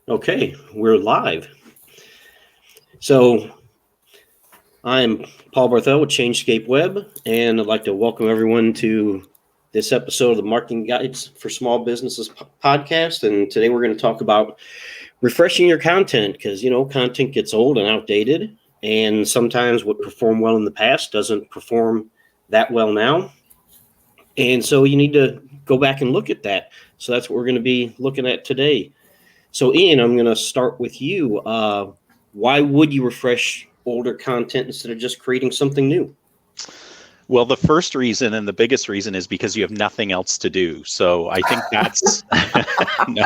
Okay, we're live. So I'm Paul Barthel with Changescape Web, and I'd like to welcome everyone to this episode of the Marketing Guides for Small Businesses podcast. And today we're going to talk about refreshing your content because, content gets old and outdated, and sometimes what performed well in the past doesn't perform that well now. And so you need to go back and look at that. So that's what we're going to be looking at today. So, Ian, I'm going to start with you. Why would you refresh older content instead of just creating something new? Well, the first reason and the biggest reason is because you have nothing else to do. So I think that's no,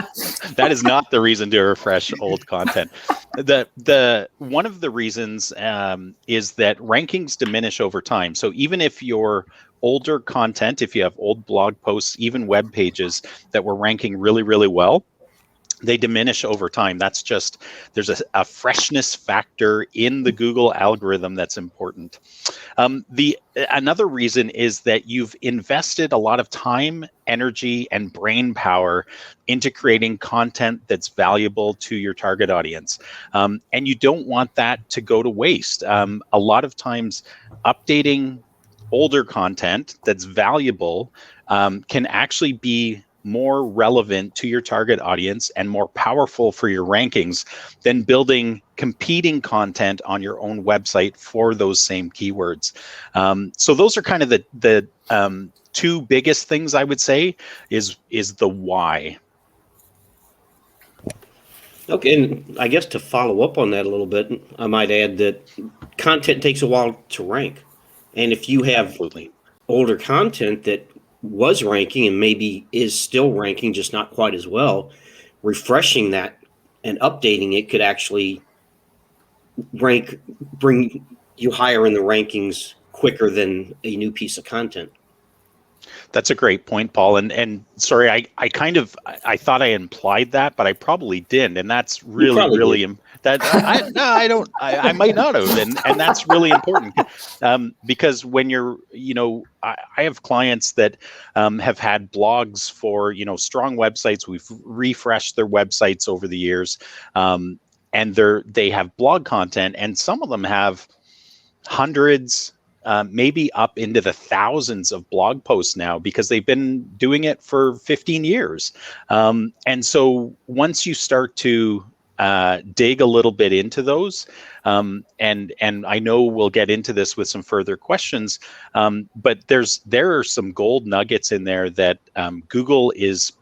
that is not the reason to refresh old content. The one of the reasons is that rankings diminish over time. So even if your older content, if you have old blog posts, even web pages that were ranking really, really well, they diminish over time. That's just, there's a freshness factor in the Google algorithm that's important. Another reason is that you've invested a lot of time, energy, and brain power into creating content that's valuable to your target audience. And you don't want that to go to waste. A lot of times updating older content that's valuable can actually be more relevant to your target audience and more powerful for your rankings than building competing content on your own website for those same keywords. So those are kind of the two biggest things I would say is the why. Okay, and I guess to follow up on that a little bit, I might add that content takes a while to rank. And if you have older content that was ranking and maybe is still ranking, just not quite as well, refreshing that and updating it could actually bring you higher in the rankings quicker than a new piece of content. That's a great point, Paul. And sorry, I thought I implied that, but I probably didn't. And that's really I might not have. And that's really important because when you're, I have clients that have had blogs for, strong websites. We've refreshed their websites over the years, and they have blog content, and some of them have hundreds, maybe up into the thousands of blog posts now because they've been doing it for 15 years. And so once you start to dig a little bit into those, and I know we'll get into this with some further questions, but there are some gold nuggets in there that Google is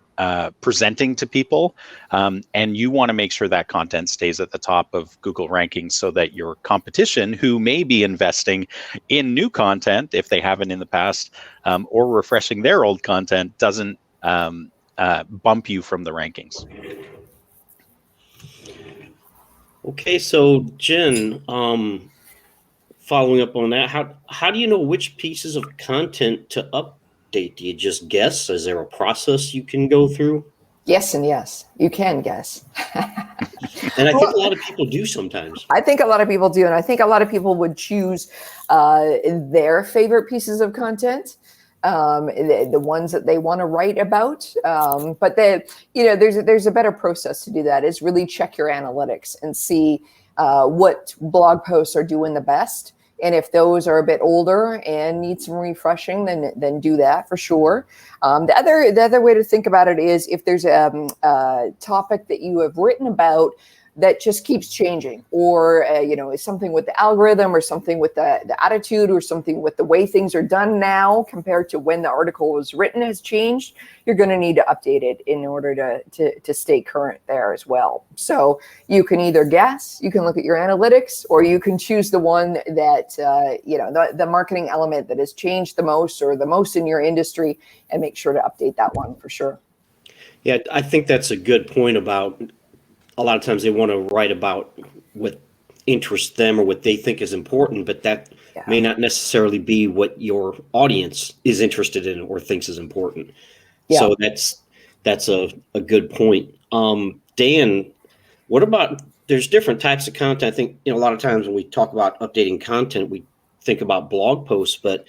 presenting to people, and you want to make sure that content stays at the top of Google rankings so that your competition, who may be investing in new content if they haven't in the past, or refreshing their old content, doesn't bump you from the rankings. Okay, so Jen, following up on that, how do you know which pieces of content to update? Do you just guess? Is there a process you can go through? Yes and yes. You can guess. And I think a lot of people do sometimes. I think a lot of people do. And I think a lot of people would choose their favorite pieces of content, the ones that they want to write about. But there's a better process to do that, is really check your analytics and see what blog posts are doing the best. And if those are a bit older and need some refreshing, then do that for sure. The other way to think about it is if there's a topic that you have written about that just keeps changing, or is something with the algorithm, or something with the attitude, or something with the way things are done now compared to when the article was written has changed, you're going to need to update it in order to stay current there as well. So you can either guess, you can look at your analytics, or you can choose the one that the marketing element that has changed the most or the most in your industry, and make sure to update that one for sure. Yeah, I think that's a good point about a lot of times they want to write about what interests them or what they think is important, but that may not necessarily be what your audience is interested in or thinks is important. Yeah. So that's a good point. Dan, what about, there's different types of content. I think, a lot of times when we talk about updating content, we think about blog posts, but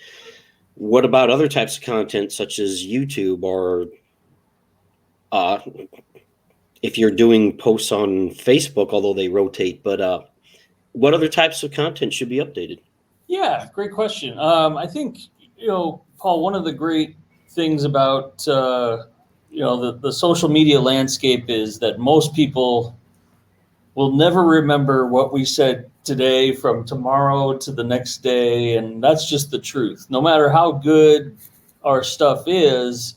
what about other types of content such as YouTube or if you're doing posts on Facebook, although they rotate, but what other types of content should be updated? Yeah, great question. I think, Paul, one of the great things about, the social media landscape is that most people will never remember what we said today from tomorrow to the next day. And that's just the truth. No matter how good our stuff is,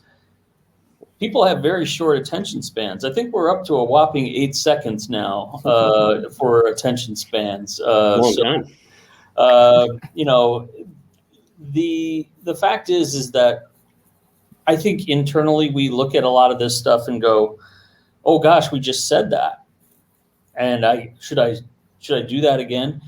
people have very short attention spans. I think we're up to a whopping 8 seconds now for attention spans. Long time. The fact is that I think internally we look at a lot of this stuff and go, oh gosh, we just said that. And should I do that again?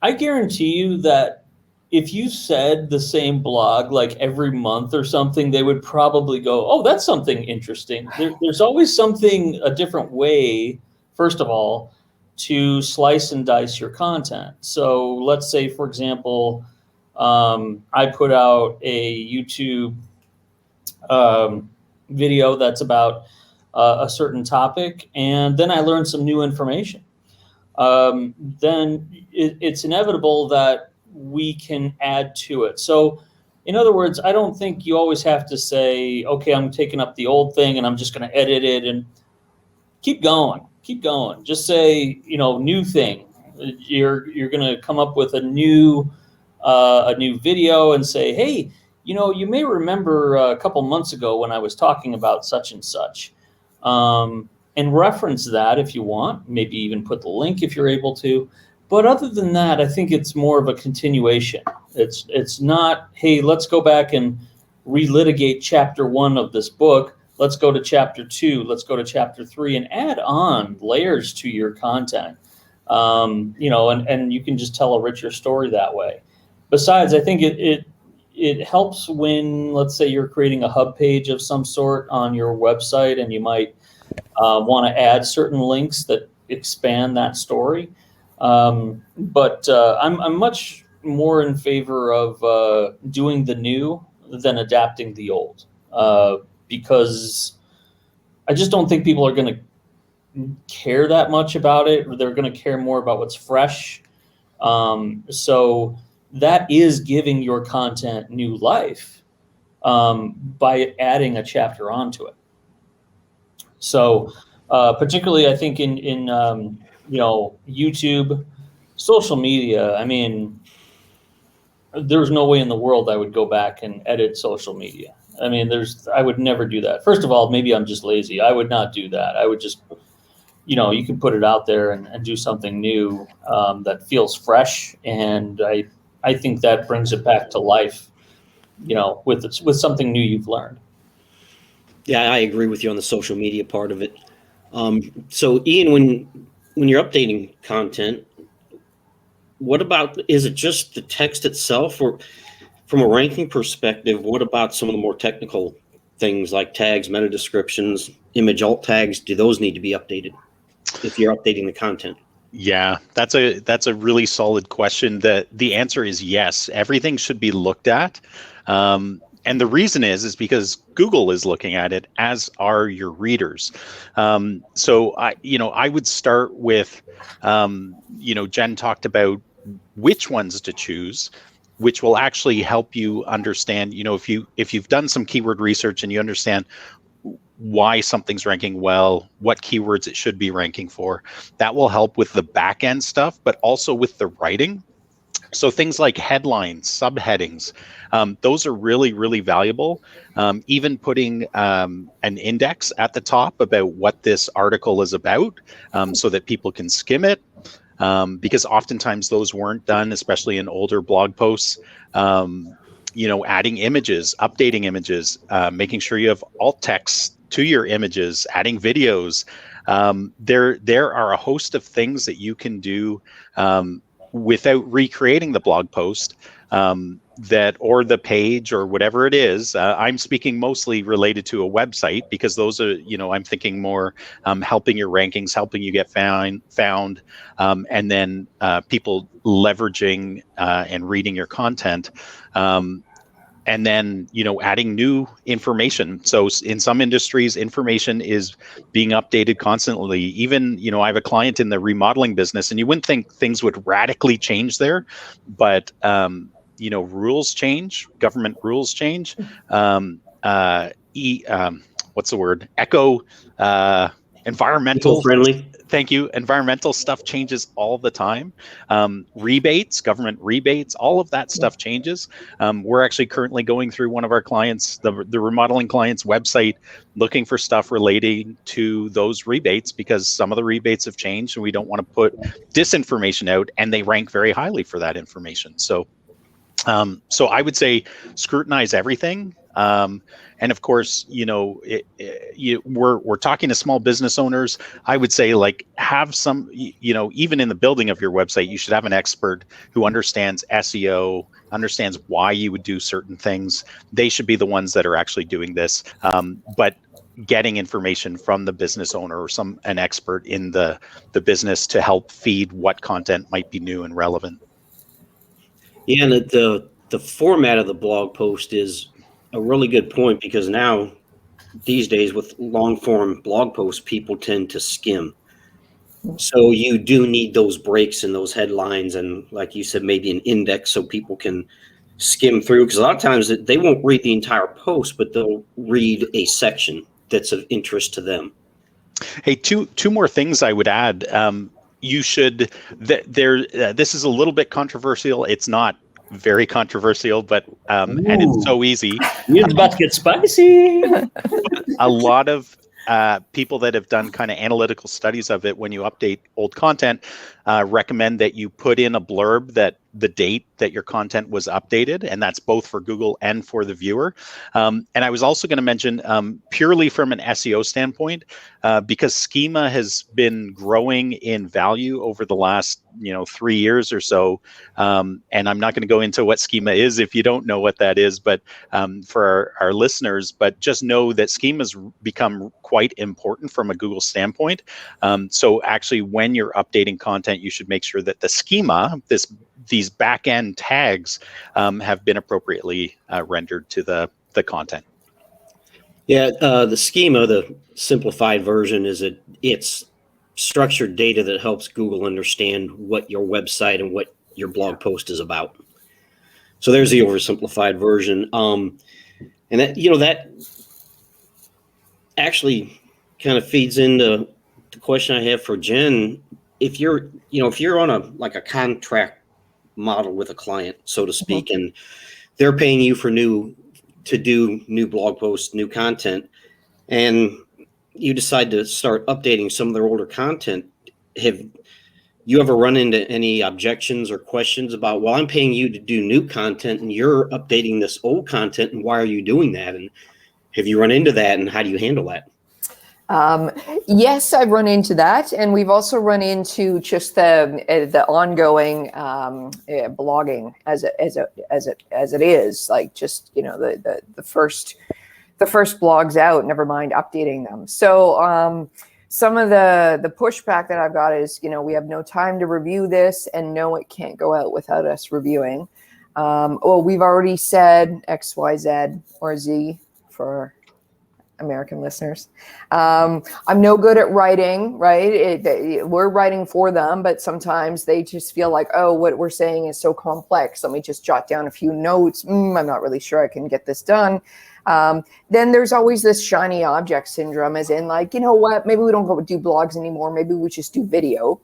I guarantee you that if you said the same blog like every month or something, they would probably go, oh, that's something interesting. There's always a different way, first of all, to slice and dice your content. So let's say, for example, I put out a YouTube video that's about a certain topic, and then I learned some new information. Then it's inevitable that we can add to it. So in other words, I don't think you always have to say, okay, I'm taking up the old thing and I'm just going to edit it, and keep going. Just say, new thing. You're going to come up with a new video and say, hey, you may remember a couple months ago when I was talking about such and such, and reference that if you want, maybe even put the link if you're able to. But other than that, I think it's more of a continuation. It's not, hey, let's go back and relitigate chapter 1 of this book. Let's go to chapter 2. Let's go to chapter 3 and add on layers to your content. And you can just tell a richer story that way. Besides, I think it helps when, let's say, you're creating a hub page of some sort on your website, and you might want to add certain links that expand that story. But I'm much more in favor of doing the new than adapting the old, because I just don't think people are going to care that much about it, or they're going to care more about what's fresh. So that is giving your content new life by adding a chapter onto it. So particularly, I think in YouTube, social media, I mean, there's no way in the world I would go back and edit social media. I mean, I would never do that. First of all, maybe I'm just lazy. I would not do that. I would just, you can put it out there and do something new that feels fresh. And I think that brings it back to life, with something new you've learned. Yeah, I agree with you on the social media part of it. So Ian, when you're updating content, what about, is it just the text itself, or from a ranking perspective, what about some of the more technical things like tags, meta descriptions, image alt tags? Do those need to be updated if you're updating the content? Yeah, that's a really solid question. The answer is yes. Everything should be looked at. And the reason is because Google is looking at it, as are your readers. So I would start with, Jen talked about which ones to choose, which will actually help you understand, if you've done some keyword research and you understand why something's ranking well, what keywords it should be ranking for, that will help with the back end stuff, but also with the writing. So things like headlines, subheadings, those are really, really valuable. Even putting an index at the top about what this article is about, so that people can skim it, because oftentimes those weren't done, especially in older blog posts. Adding images, updating images, making sure you have alt text to your images, adding videos. There are a host of things that you can do without recreating the blog post, or the page or whatever it is. I'm speaking mostly related to a website, because those are, I'm thinking more helping your rankings, helping you get found, and then people leveraging and reading your content. and then, adding new information. So in some industries, information is being updated constantly. Even, I have a client in the remodeling business, and you wouldn't think things would radically change there, but, rules change, government rules change. What's the word? Environmental. Eco-friendly. Thank you. Environmental stuff changes all the time. Rebates, government rebates, all of that stuff changes. We're actually currently going through one of our clients, the remodeling client's website, looking for stuff relating to those rebates, because some of the rebates have changed and we don't want to put disinformation out, and they rank very highly for that information. So I would say scrutinize everything. And of course, we're talking to small business owners. I would say, like, have some, even in the building of your website, you should have an expert who understands SEO, understands why you would do certain things. They should be the ones that are actually doing this. But getting information from the business owner or an expert in the business to help feed what content might be new and relevant. Yeah, and the format of the blog post is a really good point, because now these days with long form blog posts, people tend to skim. So you do need those breaks and those headlines, and like you said, maybe an index so people can skim through, because a lot of times they won't read the entire post, but they'll read a section that's of interest to them. Hey, two more things I would add. You should, this is a little bit controversial. It's not very controversial, but and it's so easy. It's about to get spicy. A lot of people that have done kind of analytical studies of it, when you update old content, recommend that you put in a blurb that the date that your content was updated, and that's both for Google and for the viewer. And I was also going to mention, purely from an SEO standpoint, because Schema has been growing in value over the last 3 years or so. And I'm not going to go into what Schema is if you don't know what that is, but for our listeners, but just know that Schema's become quite important from a Google standpoint. So actually, when you're updating content, you should make sure that the schema, these back-end tags, have been appropriately rendered to the content. Yeah, the schema, the simplified version, is it's structured data that helps Google understand what your website and what your blog post is about. So there's the oversimplified version. And that, that actually kind of feeds into the question I have for Jen. If you're on a contract model with a client, so to speak, and they're paying you to do new blog posts, new content, and you decide to start updating some of their older content, have you ever run into any objections or questions about, well, I'm paying you to do new content and you're updating this old content, and why are you doing that? And have you run into that, and how do you handle that? Yes, I've run into that, and we've also run into just the ongoing blogging as it is, like, just the first blogs out, never mind updating them. So some of the pushback that I've got is, we have no time to review this, and no, it can't go out without us reviewing. Well, we've already said X, Y, Z, or Z for American listeners. I'm no good at writing, right? We're writing for them, but sometimes they just feel like, oh, what we're saying is so complex. Let me just jot down a few notes. I'm not really sure I can get this done. Then there's always this shiny object syndrome, as in, like, you know what, maybe we don't go do blogs anymore. Maybe we just do video.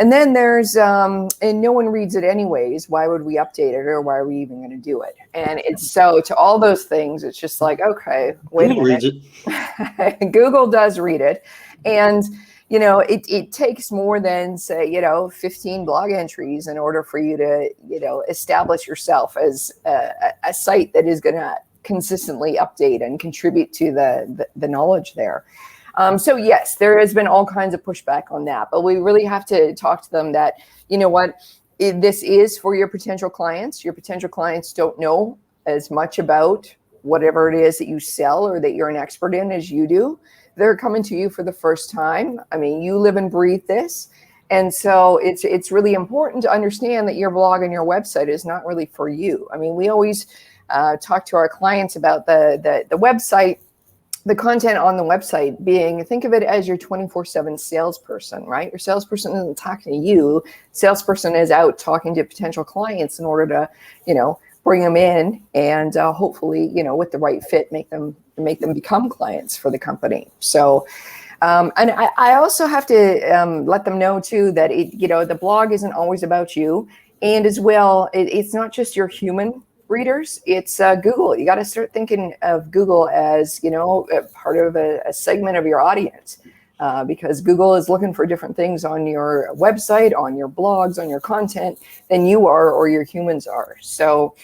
And then there's, and no one reads it anyways. Why would we update it, or why are we even going to do it? And it's so, to all those things, it's just like, okay, wait Google a minute. reads it. Google does read it. And, it takes more than, say, 15 blog entries in order for you to, establish yourself as a site that is going to consistently update and contribute to the knowledge there. So yes, there has been all kinds of pushback on that, but we really have to talk to them that, this is for your potential clients. Your potential clients don't know as much about whatever it is that you sell or that you're an expert in as you do. They're coming to you for the first time. I mean, you live and breathe this. And so it's really important to understand that your blog and your website is not really for you. I mean, we always talk to our clients about the website, the content on the website being, think of it as your 24/7 salesperson, right? Your salesperson isn't talking to you. Salesperson is out talking to potential clients in order to, bring them in and hopefully, with the right fit, make them become clients for the company. So, and I also have to let them know too that the blog isn't always about you, and as well, it's not just your human readers. It's Google. You got to start thinking of Google as part of a segment of your audience, because Google is looking for different things on your website, on your blogs, on your content than you are or your humans are. So.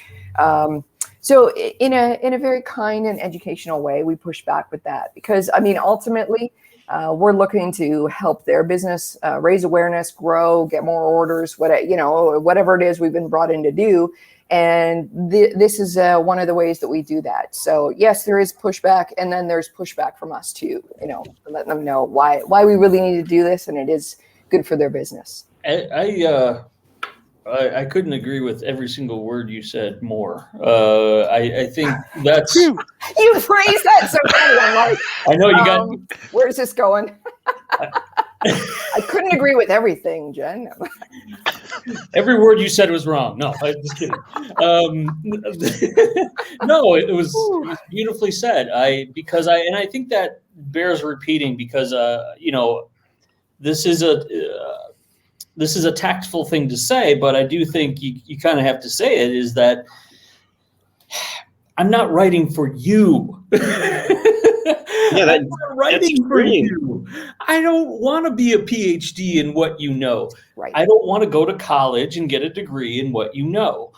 So in a very kind and educational way, we push back with that because ultimately we're looking to help their business raise awareness, grow, get more orders, whatever it is we've been brought in to do. And this is one of the ways that we do that. So yes, there is pushback, and then there's pushback from us too. Letting them know why we really need to do this, and it is good for their business. I couldn't agree with every single word you said more. I think that's... You phrased that so funny. I'm like, I know you got... Where's this going? I couldn't agree with everything, Jen. Every word you said was wrong. No, I'm just kidding. No, it was beautifully said. I think that bears repeating because, this is a tactful thing to say, but I do think you kind of have to say it, is that I'm not writing for you. Yeah, I'm not writing for you. I don't want to be a PhD in what you know. Right. I don't want to go to college and get a degree in what you know.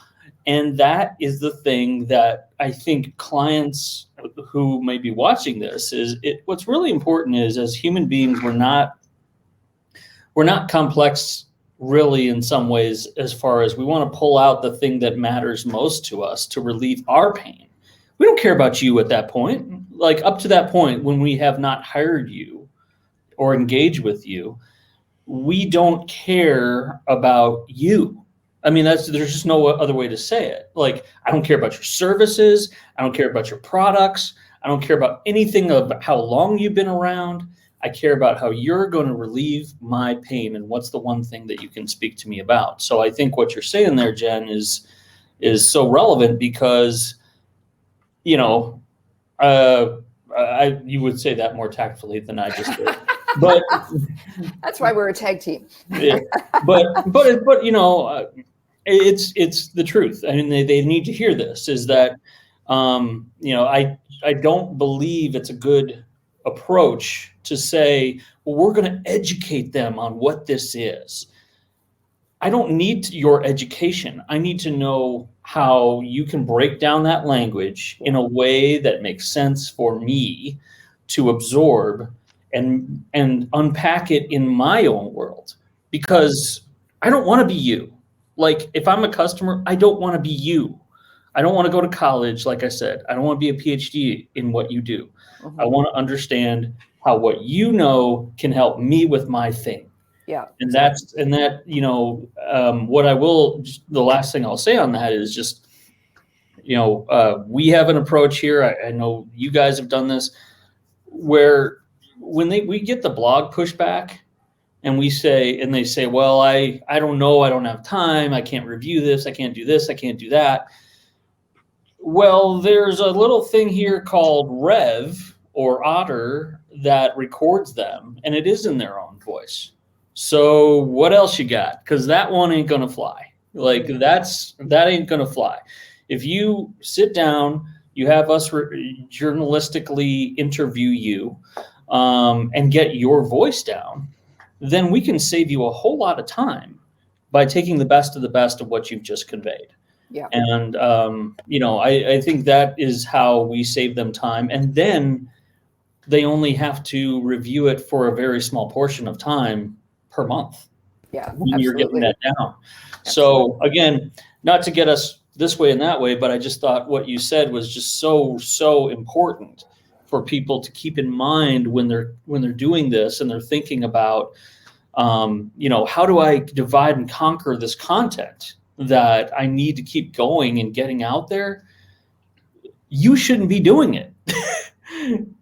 And that is the thing that I think clients who may be watching this what's really important is, as human beings, we're not complex really in some ways, as far as we want to pull out the thing that matters most to us to relieve our pain. We don't care about you at that point. Like up to that point, when we have not hired you or engaged with you, we don't care about you. There's just no other way to say it. Like, I don't care about your services. I don't care about your products. I don't care about anything of how long you've been around. I care about how you're going to relieve my pain and what's the one thing that you can speak to me about. So I think what you're saying there, Jen, is so relevant because, you would say that more tactfully than I just did. But that's why we're a tag team. Yeah, but it's the truth. They need to hear this. Is that I don't believe it's a good approach to say, well, we're going to educate them on what this is. I don't need your education. I need to know how you can break down that language in a way that makes sense for me to absorb and unpack it in my own world, because I don't want to be you. Like, if I'm a customer, I don't want to be you. I don't want to go to college. Like I said, I don't want to be a PhD in what you do. I want to understand how what you know can help me with my thing. Yeah. And what I will, the last thing I'll say on that is just, we have an approach here. I know you guys have done this, where when we get the blog pushback and they say, well, I don't know, I don't have time, I can't review this, I can't do this, I can't do that. Well, there's a little thing here called Rev or Otter that records them, and it is in their own voice. So what else you got? Because that one ain't gonna fly. Like, that ain't gonna fly. If you sit down, you have us journalistically interview you and get your voice down, then we can save you a whole lot of time by taking the best of what you've just conveyed. Yeah. And, I think that is how we save them time. And then they only have to review it for a very small portion of time per month. Yeah, when you're getting that down. Absolutely. So again, not to get us this way and that way, but I just thought what you said was just so important for people to keep in mind when they're doing this and they're thinking about, how do I divide and conquer this content that I need to keep going and getting out there? you shouldn't be doing it.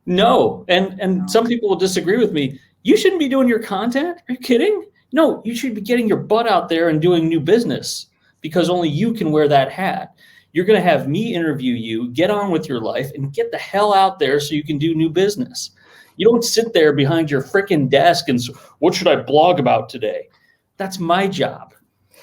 No. And some people will disagree with me. You shouldn't be doing your content. Are you kidding? No, you should be getting your butt out there and doing new business, because only you can wear that hat. You're going to have me interview you, get on with your life, and get the hell out there so you can do new business. You don't sit there behind your freaking desk and what should I blog about today? That's my job,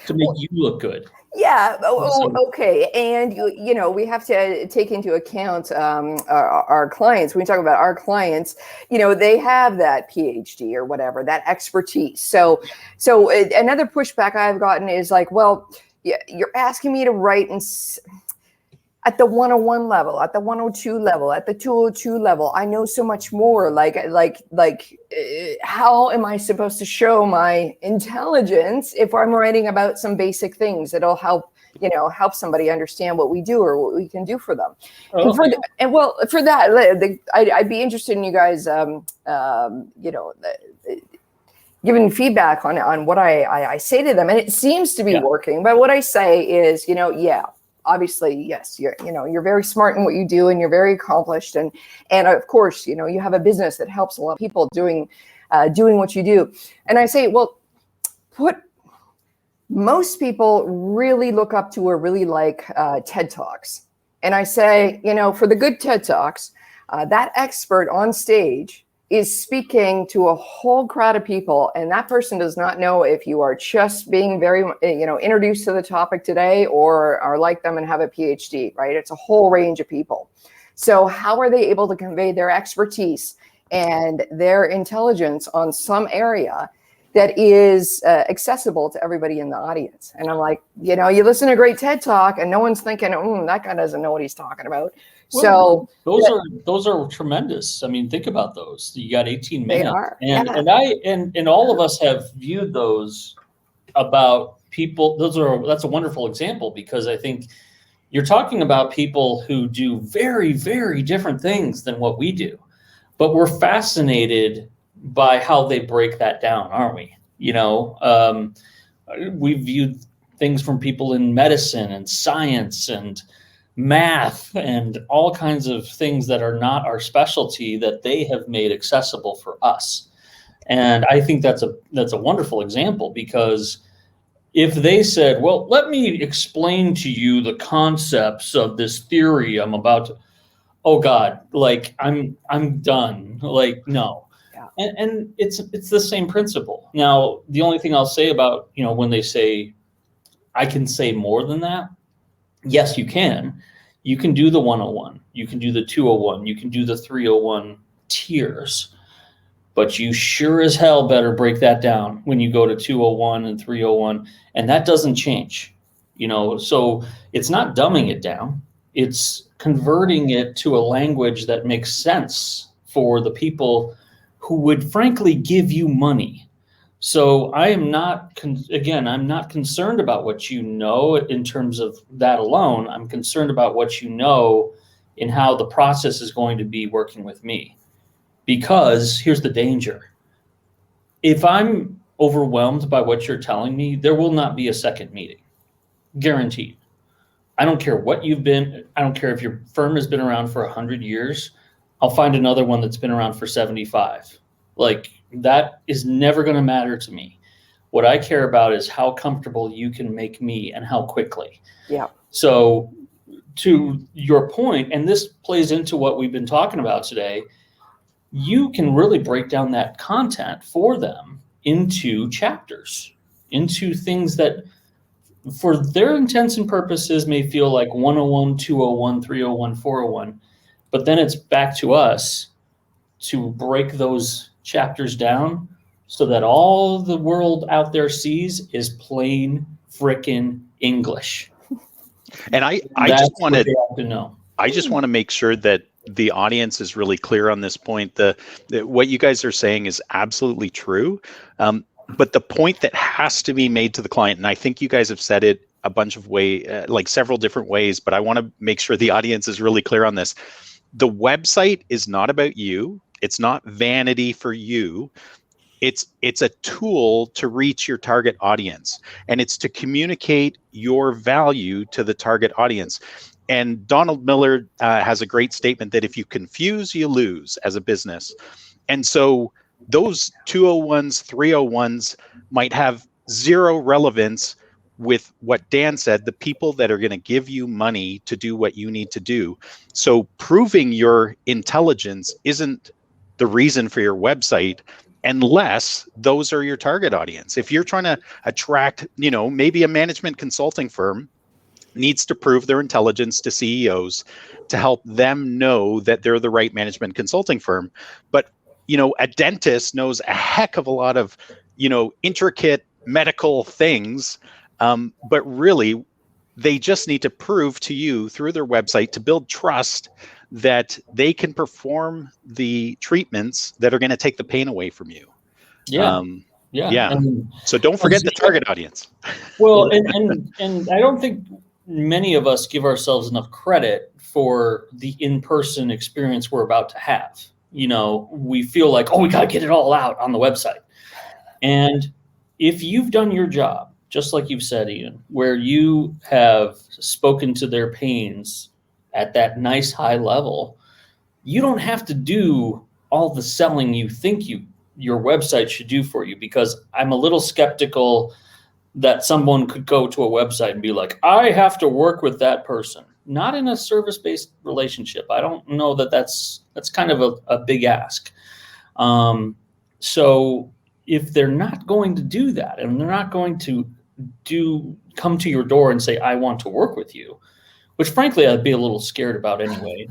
to make you look good. Yeah. Okay. And you know, we have to take into account our clients. When we talk about our clients, you know, they have that PhD or whatever, that expertise. So another pushback I've gotten is like, well, you're asking me to write at the 101 level, at the 102 level, at the 202 level. I know so much more. How am I supposed to show my intelligence if I'm writing about some basic things that'll help somebody understand what we do or what we can do for them? Oh, For that, I'd be interested in you guys, giving feedback on what I say to them. And it seems to be working. But what I say is, obviously, yes, you're very smart in what you do and you're very accomplished. And of course, you have a business that helps a lot of people doing what you do. And I say, well, most people really look up to or really like TED Talks. And I say, for the good TED Talks, that expert on stage is speaking to a whole crowd of people, and that person does not know if you are just being very, introduced to the topic today or are like them and have a PhD, right? It's a whole range of people. So how are they able to convey their expertise and their intelligence on some area that is accessible to everybody in the audience? And I'm like, you listen to a great TED Talk and no one's thinking, that guy doesn't know what he's talking about. Well, those are tremendous. I mean, think about those. You got 18 minutes. They are. And all of us have viewed those about people. That's a wonderful example, because I think you're talking about people who do very, very different things than what we do, but we're fascinated by how they break that down, aren't we? We've viewed things from people in medicine and science and math and all kinds of things that are not our specialty that they have made accessible for us. And I think that's a wonderful example, because if they said, well, let me explain to you the concepts of this theory I'm about to, oh God, like I'm done. Like, no. Yeah. And it's the same principle. Now, the only thing I'll say about, when they say I can say more than that, yes, you can. You can do the 101. You can do the 201. You can do the 301 tiers. But you sure as hell better break that down when you go to 201 and 301. And that doesn't change. So it's not dumbing it down. It's converting it to a language that makes sense for the people who would frankly give you money. So I am not, I'm not concerned about what you know in terms of that alone. I'm concerned about what you know in how the process is going to be working with me. Because here's the danger. If I'm overwhelmed by what you're telling me, there will not be a second meeting. Guaranteed. I don't care what you've been. I don't care if your firm has been around for 100 years. I'll find another one that's been around for 75. Like, that is never going to matter to me. What I care about is how comfortable you can make me and how quickly. Yeah. So to your point, and this plays into what we've been talking about today, you can really break down that content for them into chapters, into things that for their intents and purposes may feel like 101, 201, 301, 401, but then it's back to us to break those chapters down so that all the world out there sees is plain frickin' English. And I just want to make sure that the audience is really clear on this point. What you guys are saying is absolutely true. But the point that has to be made to the client, and I think you guys have said it a bunch of ways, like several different ways, but I want to make sure the audience is really clear on this. The website is not about you. It's not vanity for you. It's a tool to reach your target audience, and it's to communicate your value to the target audience. And Donald Miller has a great statement that if you confuse, you lose as a business. And so those 201s, 301s might have zero relevance with what Dan said, the people that are going to give you money to do what you need to do. So proving your intelligence isn't the reason for your website unless those are your target audience. If you're trying to attract, maybe a management consulting firm needs to prove their intelligence to CEOs to help them know that they're the right management consulting firm. But, a dentist knows a heck of a lot of, intricate medical things. But really, they just need to prove to you through their website to build trust that they can perform the treatments that are going to take the pain away from you. Yeah. Yeah. So don't forget the target audience. Well, and I don't think many of us give ourselves enough credit for the in-person experience we're about to have. We feel like, we got to get it all out on the website. And if you've done your job, just like you've said, Ian, where you have spoken to their pains at that nice high level, you don't have to do all the selling you think your website should do for you, because I'm a little skeptical that someone could go to a website and be like, I have to work with that person. Not in a service-based relationship. I don't know that's kind of a big ask. So if they're not going to do that, and they're not going to come to your door and say, I want to work with you, which frankly I'd be a little scared about anyway.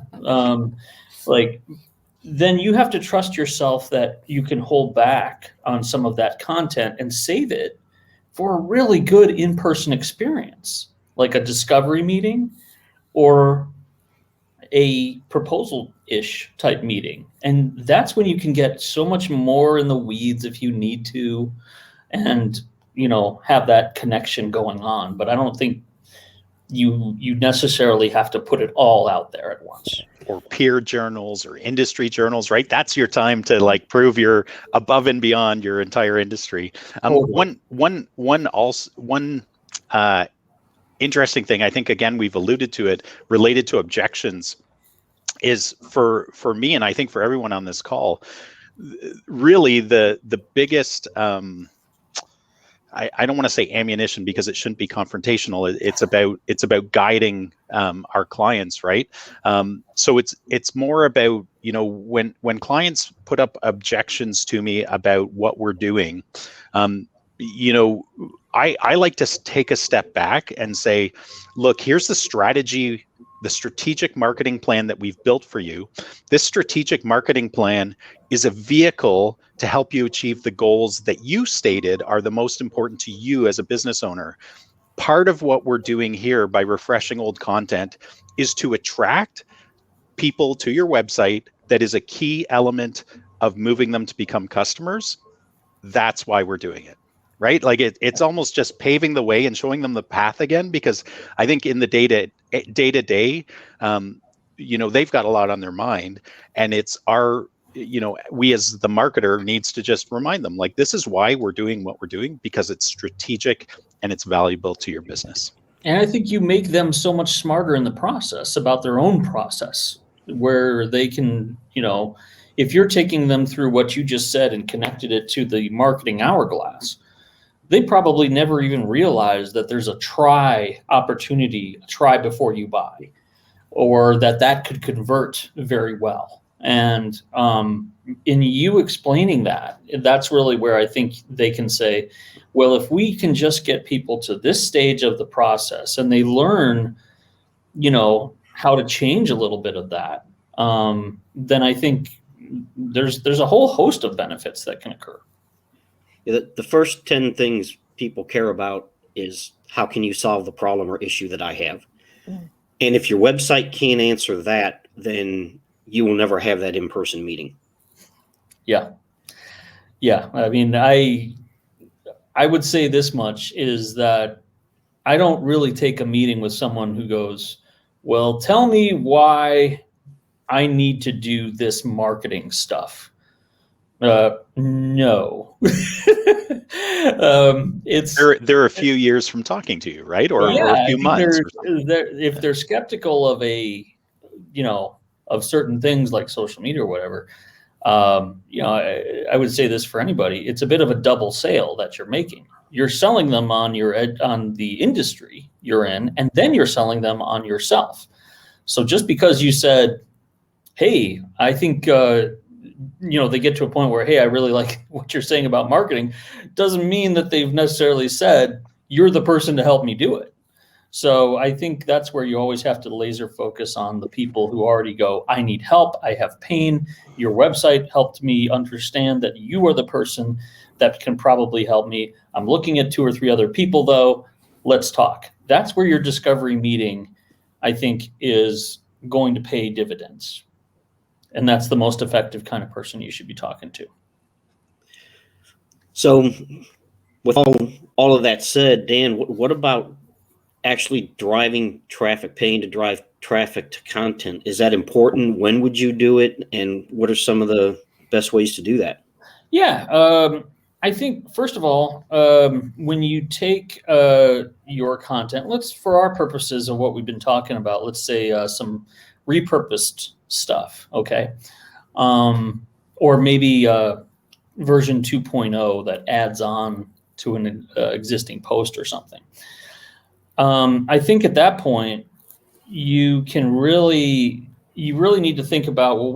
Then you have to trust yourself that you can hold back on some of that content and save it for a really good in-person experience, like a discovery meeting or a proposal-ish type meeting. And that's when you can get so much more in the weeds if you need to, and have that connection going on. But I don't think you necessarily have to put it all out there at once. Or peer journals or industry journals, right? That's your time to prove you're above and beyond your entire industry. One interesting thing, I think, again, we've alluded to it, related to objections, is for me, and I think for everyone on this call, really the biggest, I don't want to say ammunition, because it shouldn't be confrontational. It's about guiding our clients, right? So it's more about, when clients put up objections to me about what we're doing, I like to take a step back and say, look, here's the strategy, the strategic marketing plan that we've built for you. This strategic marketing plan is a vehicle to help you achieve the goals that you stated are the most important to you as a business owner. Part of what we're doing here by refreshing old content is to attract people to your website. That is a key element of moving them to become customers. That's why we're doing it. Right? It's almost just paving the way and showing them the path again, because I think in the day to day, they've got a lot on their mind, and it's we as the marketer needs to just remind them, this is why we're doing what we're doing, because it's strategic and it's valuable to your business. And I think you make them so much smarter in the process about their own process, where they can, if you're taking them through what you just said and connected it to the marketing hourglass, they probably never even realized that there's a try opportunity, a try before you buy, or that could convert very well. And in you explaining that, that's really where I think they can say, well, if we can just get people to this stage of the process and they learn, how to change a little bit of that, then I think there's a whole host of benefits that can occur. The first 10 things people care about is, how can you solve the problem or issue that I have? And if your website can't answer that, then you will never have that in-person meeting. Yeah. I mean, I would say this much, is that I don't really take a meeting with someone who goes, well, tell me why I need to do this marketing stuff. No. It's They're a few years from talking to you, right? Or yeah, a I few think months or something. if they're skeptical of of certain things like social media or whatever, I would say this for anybody: it's a bit of a double sale that you're making. You're selling them on on the industry you're in, and then you're selling them on yourself. So just because you said, "Hey, I think," they get to a point where, "Hey, I really like what you're saying about marketing," doesn't mean that they've necessarily said you're the person to help me do it. So I think that's where you always have to laser focus on the people who already go, I need help, I have pain. Your website helped me understand that you are the person that can probably help me. I'm looking at 2 or 3 other people though. Let's talk. That's where your discovery meeting, I think, is going to pay dividends. And that's the most effective kind of person you should be talking to. So with all of that said, Dan, what about actually driving traffic, paying to drive traffic to content? Is that important? When would you do it? And what are some of the best ways to do that? Yeah, I think first of all, when you take your content, for our purposes of what we've been talking about, let's say some repurposed stuff, okay, or maybe version 2.0 that adds on to an existing post or something. I think at that point, you really need to think about, well,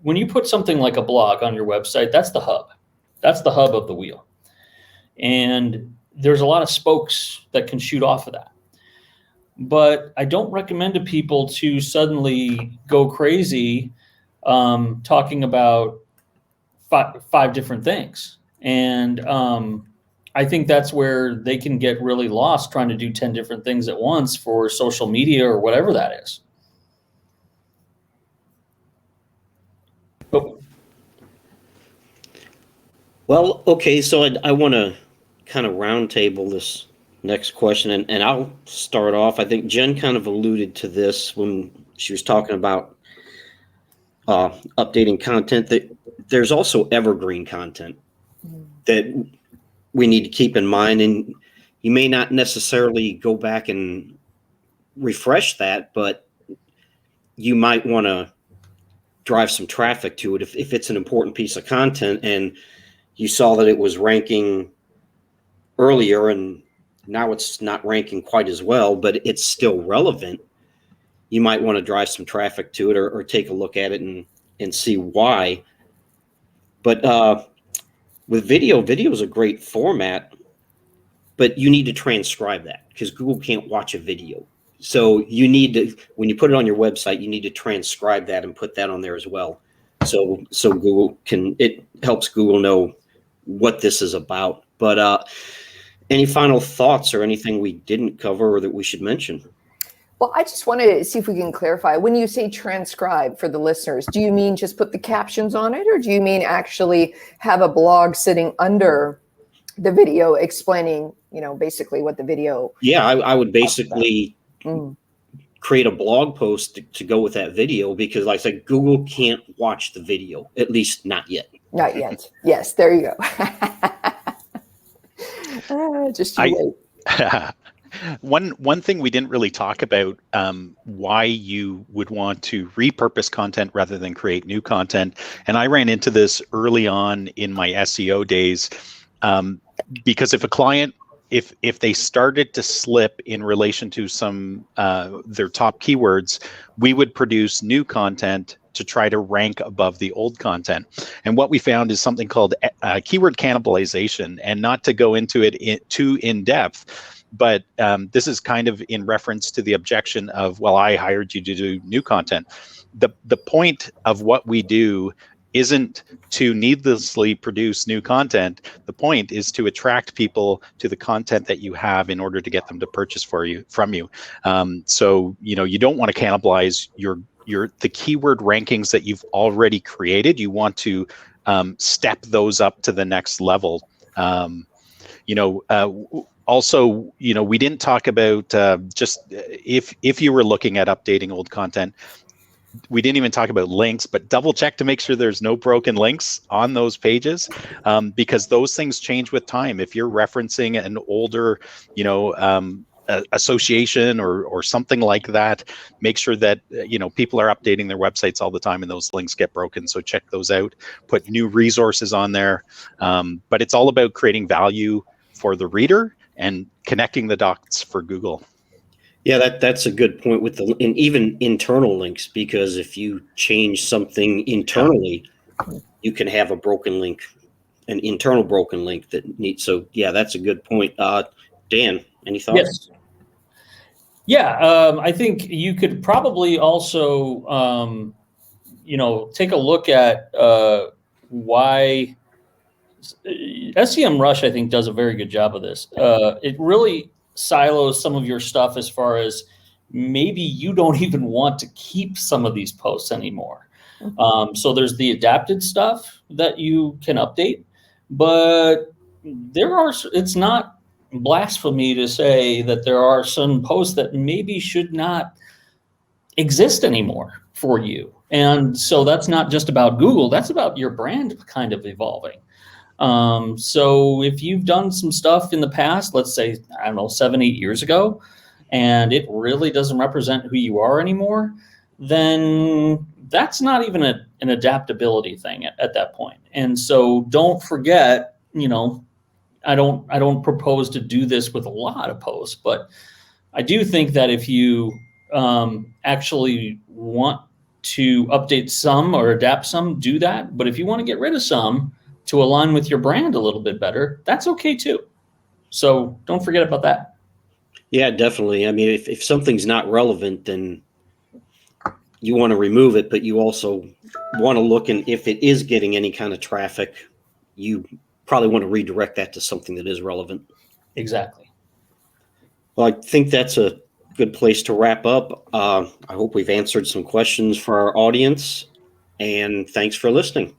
when you put something like a blog on your website, that's the hub. That's the hub of the wheel. And there's a lot of spokes that can shoot off of that. But I don't recommend to people to suddenly go crazy talking about five different things. And I think that's where they can get really lost trying to do 10 different things at once for social media or whatever that is. Well, okay, so I want to kind of roundtable this next question, and I'll start off. I think Jen kind of alluded to this when she was talking about updating content, that there's also evergreen content that we need to keep in mind, and you may not necessarily go back and refresh that, but you might want to drive some traffic to it if it's an important piece of content and you saw that it was ranking earlier and now it's not ranking quite as well, but it's still relevant. You might want to drive some traffic to it or take a look at it and see why. But with video is a great format, but you need to transcribe that because Google can't watch a video. So you need to, when you put it on your website, you need to transcribe that and put that on there as well. So Google it helps Google know what this is about. But any final thoughts or anything we didn't cover or that we should mention? Well, I just want to see if we can clarify. When you say transcribe for the listeners, do you mean just put the captions on it, or do you mean actually have a blog sitting under the video explaining, basically what the video? Yeah, I would basically create a blog post to go with that video because, like I said, Google can't watch the video, at least not yet. Not yet. Yes, there you go. Just you wait. One thing we didn't really talk about, why you would want to repurpose content rather than create new content. And I ran into this early on in my SEO days, because if a client, if they started to slip in relation to some their top keywords, we would produce new content to try to rank above the old content. And what we found is something called keyword cannibalization, and not to go into it too in depth. But this is kind of in reference to the objection of, well, I hired you to do new content. The point of what we do isn't to needlessly produce new content. The point is to attract people to the content that you have in order to get them to purchase from you. So you don't want to cannibalize the keyword rankings that you've already created. You want to step those up to the next level. Also, we didn't talk about just if you were looking at updating old content, we didn't even talk about links, but double check to make sure there's no broken links on those pages, because those things change with time. If you're referencing an older, association or something like that, make sure that people are updating their websites all the time and those links get broken. So check those out, put new resources on there. But it's all about creating value for the reader and connecting the dots for Google. Yeah, that's a good point with and even internal links, because if you change something internally, you can have a broken link, an internal broken link that needs. So yeah, that's a good point. Dan, any thoughts? Yes. Yeah, I think you could probably also, take a look at why SEMrush, I think, does a very good job of this. It really silos some of your stuff as far as maybe you don't even want to keep some of these posts anymore. So there's the adapted stuff that you can update, but it's not blasphemy to say that there are some posts that maybe should not exist anymore for you. And so that's not just about Google, that's about your brand kind of evolving. So if you've done some stuff in the past, let's say, 7-8 years ago, and it really doesn't represent who you are anymore, then that's not even an adaptability thing at that point. And so don't forget, I don't propose to do this with a lot of posts, but I do think that if you actually want to update some or adapt some, do that. But if you want to get rid of some to align with your brand a little bit better, that's okay too. So don't forget about that. Yeah, definitely. I mean, if something's not relevant, then you want to remove it, but you also want to look, and if it is getting any kind of traffic, you probably want to redirect that to something that is relevant. Exactly. Well, I think that's a good place to wrap up. I hope we've answered some questions for our audience, and thanks for listening.